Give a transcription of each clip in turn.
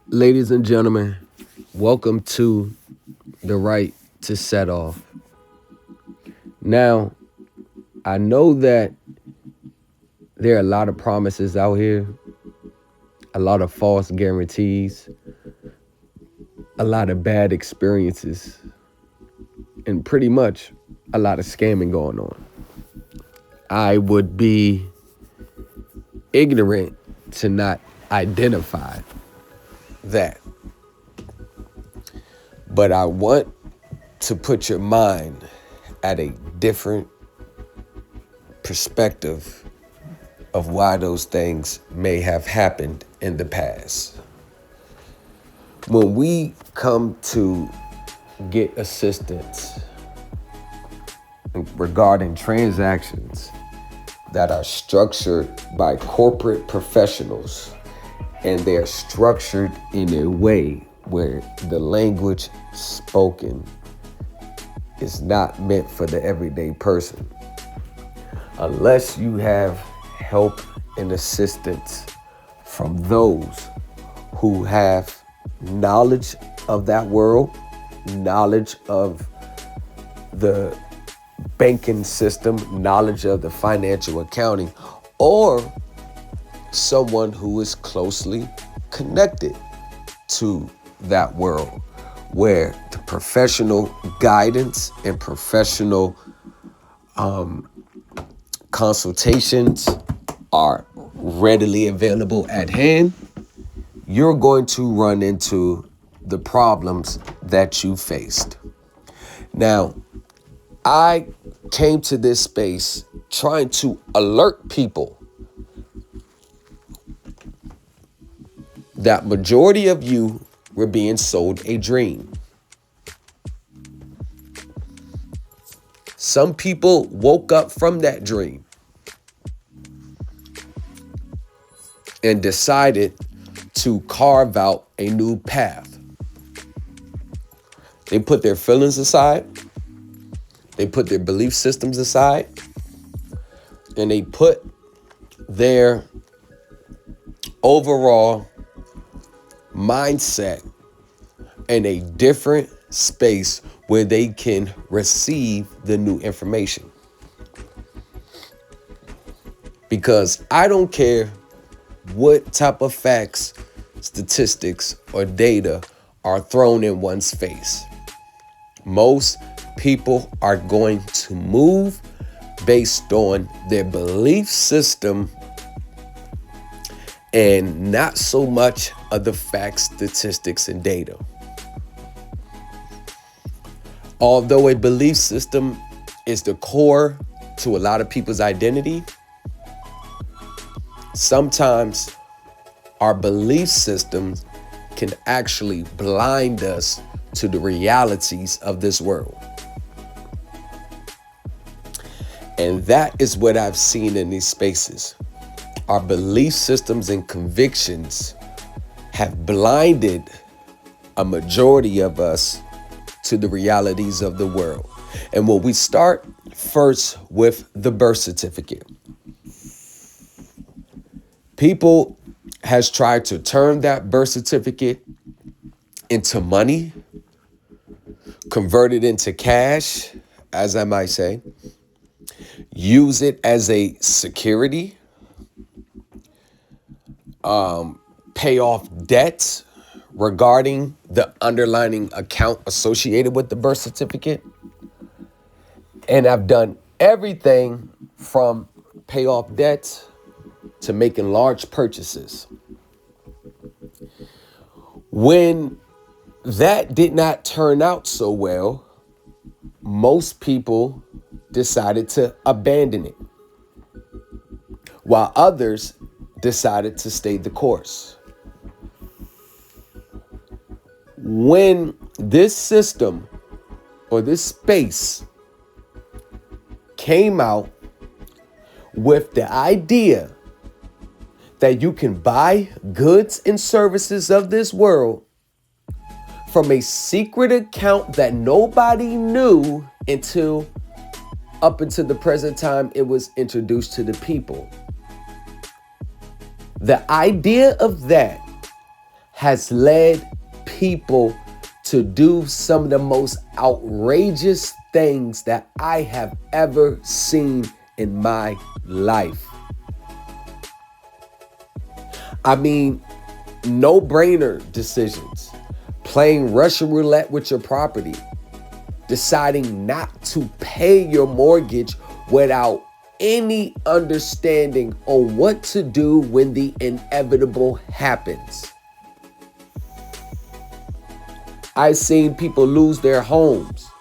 Ladies and gentlemen, welcome to the right to set off. Now, I know that there are a lot of promises out here, a lot of false guarantees, a lot of bad experiences, and pretty much a lot of scamming going on. I would be ignorant to not identify that. But I want to put your mind at a different perspective of why those things may have happened in the past. When we come to get assistance regarding transactions that are structured by corporate professionals, and they're structured in a way where the language spoken is not meant for the everyday person. Unless you have help and assistance from those who have knowledge of that world, knowledge of the banking system, knowledge of the financial accounting, or someone who is closely connected to that world, where the professional guidance and professional consultations are readily available at hand, you're going to run into the problems that you faced. Now, I came to this space trying to alert people that majority of you were being sold a dream. Some people woke up from that dream and decided to carve out a new path. They put their feelings aside, they put their belief systems aside, and they put their overall mindset in a different space where they can receive the new information. Because I don't care what type of facts, statistics, or data are thrown in one's face. Most people are going to move based on their belief system and not so much of the facts, statistics, and data. Although a belief system is the core to a lot of people's identity, sometimes our belief systems can actually blind us to the realities of this world. And that is what I've seen in these spaces. Our belief systems and convictions have blinded a majority of us to the realities of the world. And when we start first with the birth certificate, people has tried to turn that birth certificate into money, convert it into cash, as I might say, use it as a security, pay off debts regarding the underlying account associated with the birth certificate. And I've done everything from pay off debts to making large purchases. When that did not turn out so well, most people decided to abandon it, while others decided to stay the course. When this system or this space came out with the idea that you can buy goods and services of this world from a secret account that nobody knew until up until the present time it was introduced to the people. The idea of that has led people to do some of the most outrageous things that I have ever seen in my life. I mean, no-brainer decisions. Playing Russian roulette with your property. Deciding not to pay your mortgage without any understanding on what to do when the inevitable happens. I've seen people lose their homes.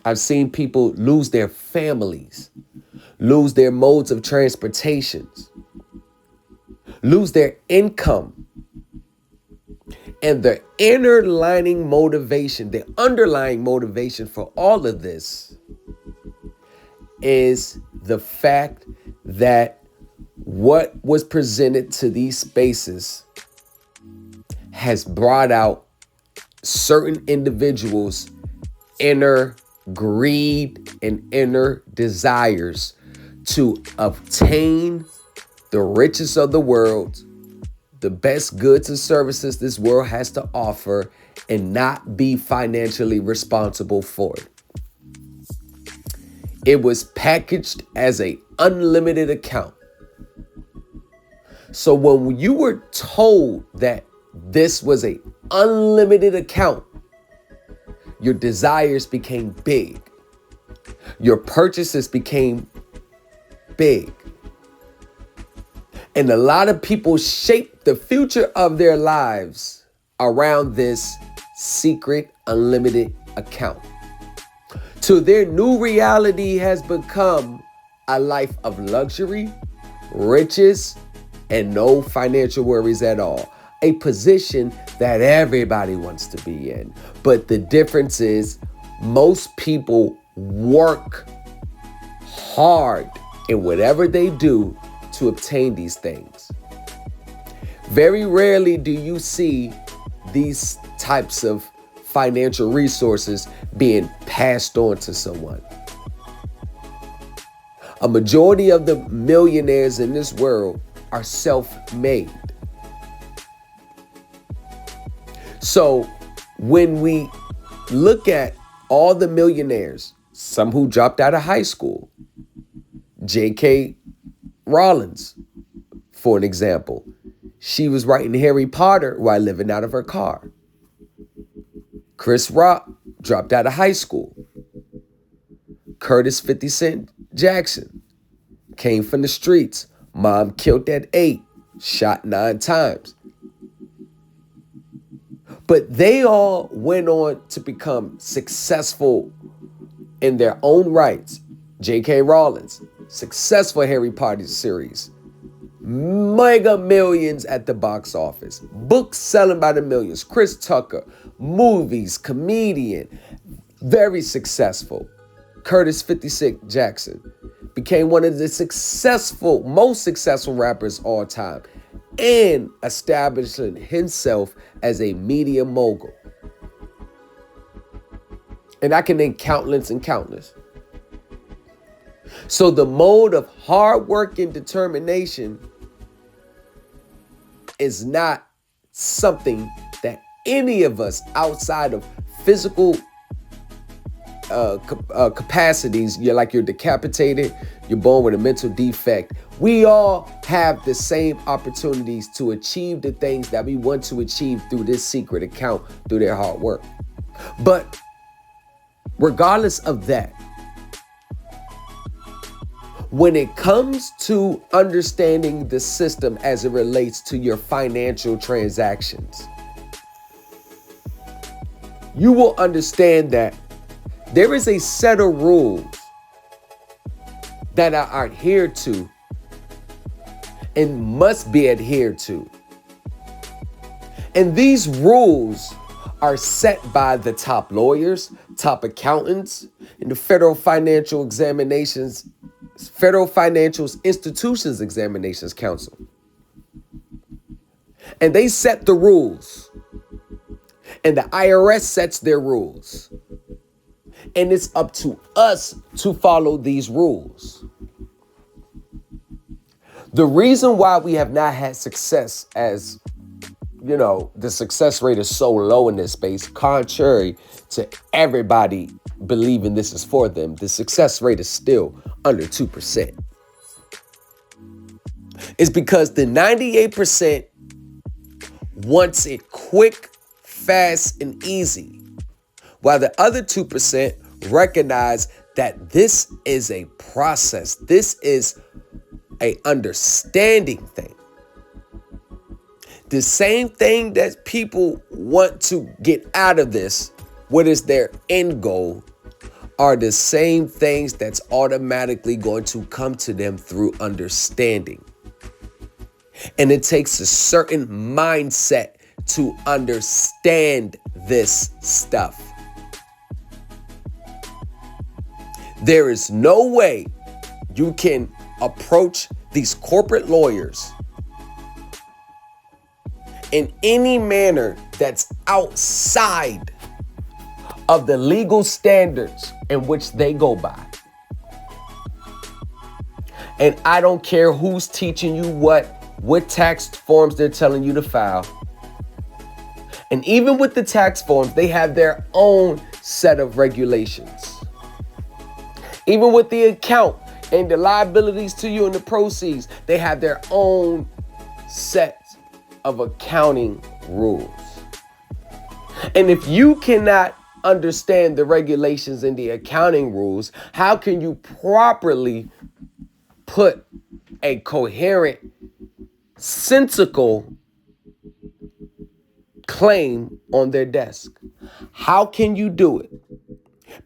I've seen people lose their families, lose their modes of transportation, lose their income. And the underlying motivation for all of this is the fact that what was presented to these spaces has brought out certain individuals' inner greed and inner desires to obtain the riches of the world, the best goods and services this world has to offer, and not be financially responsible for it. It was packaged as an unlimited account. So when you were told that this was an unlimited account, your desires became big. Your purchases became big. And a lot of people shape the future of their lives around this secret unlimited account. So their new reality has become a life of luxury, riches, and no financial worries at all. A position that everybody wants to be in. But the difference is most people work hard in whatever they do to obtain these things. Very rarely do you see these types of financial resources being passed on to someone. A majority of the millionaires in this world are self-made. So when we look at all the millionaires, some who dropped out of high school, J.K. Rowling, for an example, she was writing Harry Potter while living out of her car. Chris Rock dropped out of high school. Curtis 50 Cent Jackson came from the streets. Mom killed at 8, shot 9 times. But they all went on to become successful in their own rights. J.K. Rowling, successful Harry Potter series. Mega millions at the box office. Books selling by the millions. Chris Tucker, movies, comedian, very successful. Curtis 56 Jackson became one of the most successful rappers all time, and establishing himself as a media mogul. And I can name countless and countless. So the mode of hard work and determination is not something that any of us outside of physical capacities, you're decapitated, you're born with a mental defect. We all have the same opportunities to achieve the things that we want to achieve through this secret account, through their hard work. But regardless of that, when it comes to understanding the system as it relates to your financial transactions, you will understand that there is a set of rules that are adhered to and must be adhered to. And these rules are set by the top lawyers, top accountants, and the Federal Financial Institutions Examinations Council. And they set the rules. And the IRS sets their rules. And it's up to us to follow these rules. The reason why we have not had success as the success rate is so low in this space, contrary to everybody believing this is for them, the success rate is still under 2%. It's because the 98% wants it quick, fast, and easy, while the other 2% recognize that this is a process. This is a understanding thing. The same thing that people want to get out of this, what is their end goal, are the same things that's automatically going to come to them through understanding. And it takes a certain mindset to understand this stuff. There is no way you can approach these corporate lawyers in any manner that's outside of the legal standards in which they go by. And I don't care who's teaching you what tax forms they're telling you to file. And even with the tax forms, they have their own set of regulations. Even with the account and the liabilities to you and the proceeds, they have their own set of accounting rules. And if you cannot understand the regulations and the accounting rules, how can you properly put a coherent, sensical claim on their desk? How can you do it?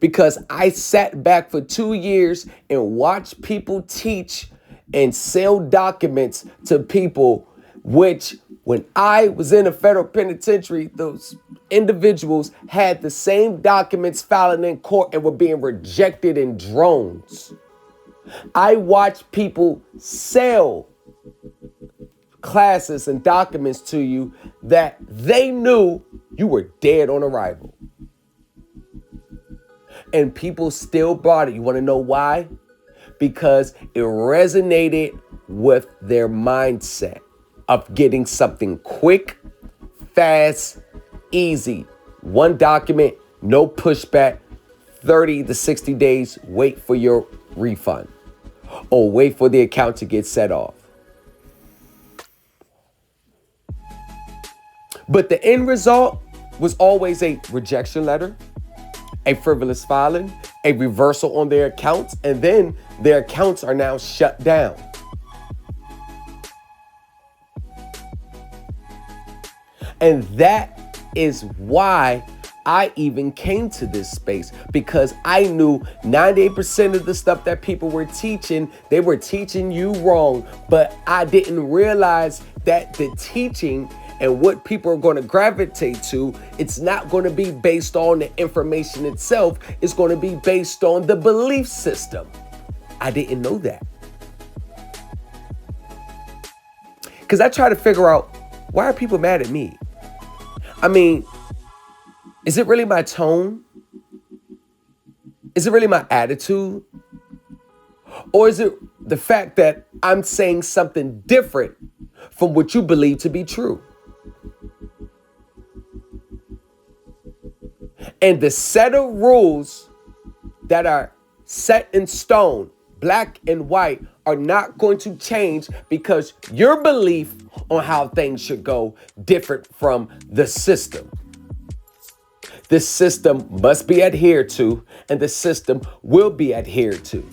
Because I sat back for 2 years and watched people teach and sell documents to people, which when I was in a federal penitentiary, those individuals had the same documents filing in court and were being rejected in drones. I watched people sell classes and documents to you that they knew you were dead on arrival. And people still bought it. You want to know why? Because it resonated with their mindset of getting something quick, fast, easy. One document, no pushback, 30 to 60 days, wait for your refund or wait for the account to get set off. But the end result was always a rejection letter, a frivolous filing, a reversal on their accounts, and then their accounts are now shut down. And that is why I even came to this space, because I knew 98% of the stuff that people were teaching, they were teaching you wrong. But I didn't realize that the teaching and what people are going to gravitate to, it's not going to be based on the information itself. It's going to be based on the belief system. I didn't know that. Because I try to figure out, why are people mad at me? I mean, is it really my tone? Is it really my attitude? Or is it the fact that I'm saying something different from what you believe to be true? And the set of rules that are set in stone, black and white, are not going to change because your belief on how things should go different from the system. The system must be adhered to, and the system will be adhered to.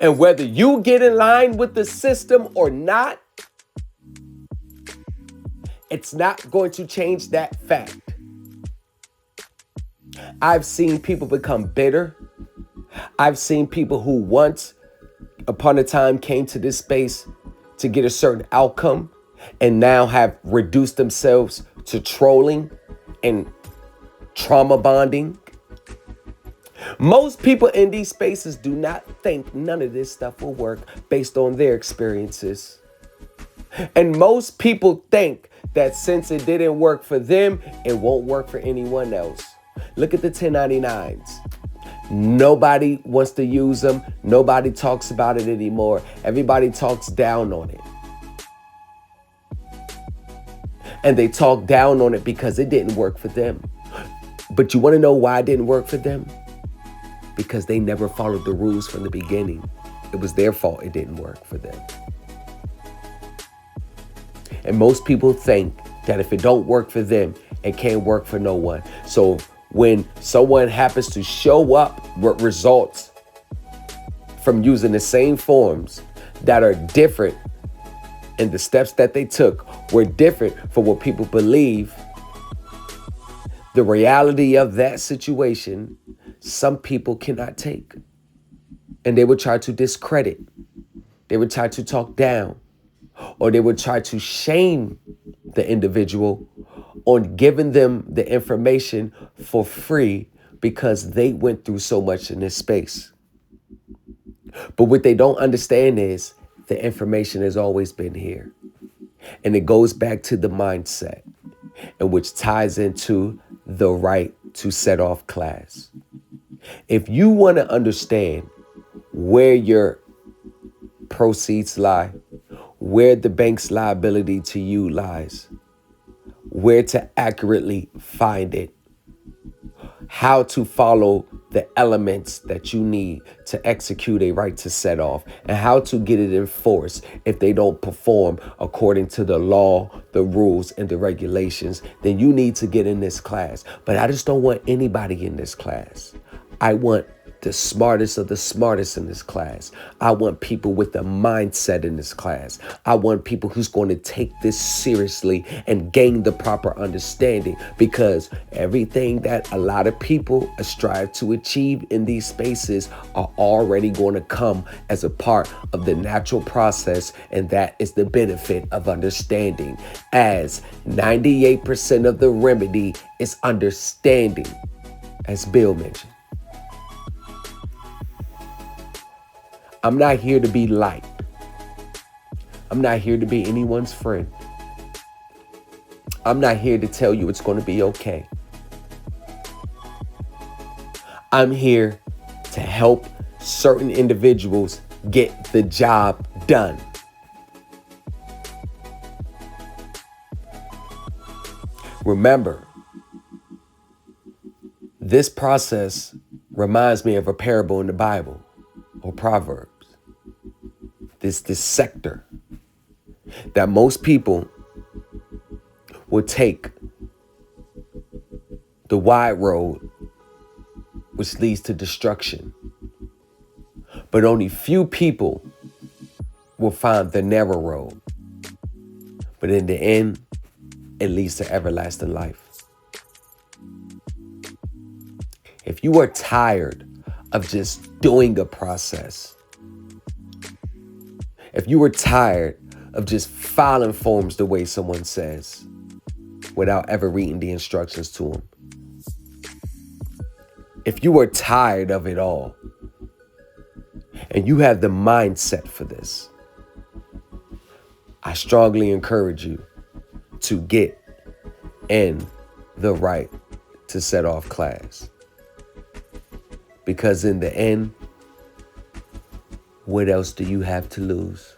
And whether you get in line with the system or not, it's not going to change that fact. I've seen people become bitter. I've seen people who once upon a time came to this space to get a certain outcome and now have reduced themselves to trolling and trauma bonding. Most people in these spaces do not think none of this stuff will work based on their experiences. And most people think that since it didn't work for them, it won't work for anyone else. Look at the 1099s. Nobody wants to use them. Nobody talks about it anymore. Everybody talks down on it. And they talk down on it because it didn't work for them. But you want to know why it didn't work for them? Because they never followed the rules from the beginning. It was their fault it didn't work for them. And most people think that if it don't work for them, it can't work for no one. So when someone happens to show up with results from using the same forms that are different, and the steps that they took were different from what people believe, the reality of that situation, some people cannot take. And they would try to discredit. They would try to talk down, or they would try to shame the individual on giving them the information for free because they went through so much in this space. But what they don't understand is the information has always been here. And it goes back to the mindset, and which ties into the right to set off class. If you want to understand where your proceeds lie, where the bank's liability to you lies, where to accurately find it, how to follow the elements that you need to execute a right to set off, and how to get it enforced if they don't perform according to the law, the rules, and the regulations, then you need to get in this class. But I just don't want anybody in this class. I want the smartest of the smartest in this class. I want people with a mindset in this class. I want people who's going to take this seriously and gain the proper understanding, because everything that a lot of people strive to achieve in these spaces are already going to come as a part of the natural process. And that is the benefit of understanding, as 98% of the remedy is understanding, as Bill mentioned. I'm not here to be liked. I'm not here to be anyone's friend. I'm not here to tell you it's going to be okay. I'm here to help certain individuals get the job done. Remember, this process reminds me of a parable in the Bible, or Proverbs. This sector that most people will take the wide road, which leads to destruction. But only few people will find the narrow road. But in the end, it leads to everlasting life. If you are tired of just doing a process, if you were tired of just filing forms the way someone says without ever reading the instructions to them, if you are tired of it all and you have the mindset for this, I strongly encourage you to get in the right to set off class. Because in the end, what else do you have to lose?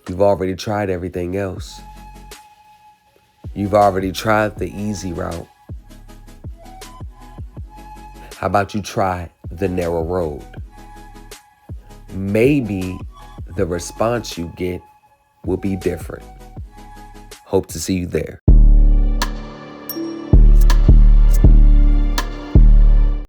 You've already tried everything else. You've already tried the easy route. How about you try the narrow road? Maybe the response you get will be different. Hope to see you there.